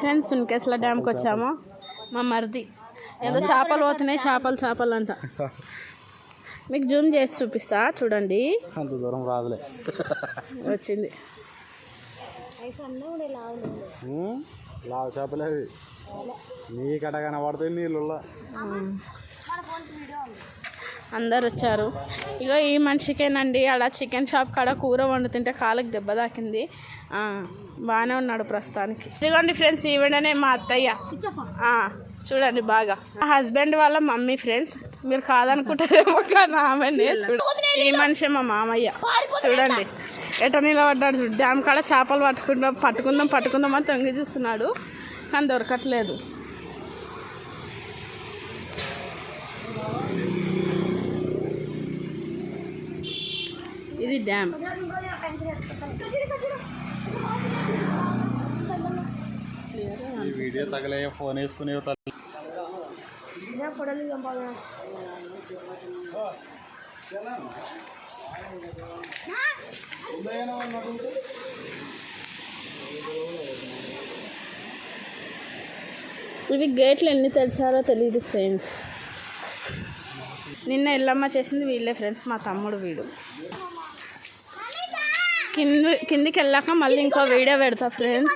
Friends సున్కేశ్ల డ్యామ్కి వచ్చాము. మా మరిది ఏదో చేపలు పోతున్నాయి, చేపలు అంట. మీకు జూమ్ చేసి చూపిస్తా చూడండి. అంత దూరం రాదులే. వచ్చింది లావు చేపలే అవి. నీ కట కనబడుతుంది నీళ్ళు. అందరు వచ్చారు. ఇగో ఈ మనిషికేనండి అలా చికెన్ షాప్ కాడ కూర వండుతుంటే కాళ్ళకి దెబ్బ తాకింది. బాగానే ఉన్నాడు ప్రస్తుతానికి. ఇదిగోండి ఫ్రెండ్స్, ఈవిడనే మా అత్తయ్య. చూడండి బాగా మా హస్బెండ్ వాళ్ళ మమ్మీ. ఫ్రెండ్స్ మీరు కాదనుకుంటారేమో కానీ ఆమెనే. ఈ మనిషి మా మామయ్య. చూడండి ఎట నిలబడ్డాడు. డ్యామ్ కాడ చేపలు పట్టుకుందాం అని తొంగి చూస్తున్నాడు కానీ దొరకట్లేదు. ఇది డ్యామ్. వీడియో తగలే ఫోన్ వేసుకునే ఇవి గేట్లు ఎన్ని తెరిచారో తెలియదు ఫ్రెండ్స్. నిన్న ఎల్లమ్మ చేసింది వీళ్ళే ఫ్రెండ్స్, మా తమ్ముడు వీడు. కిందికి వెళ్ళాక మళ్ళీ ఇంకో వీడియో పెడతా ఫ్రెండ్స్.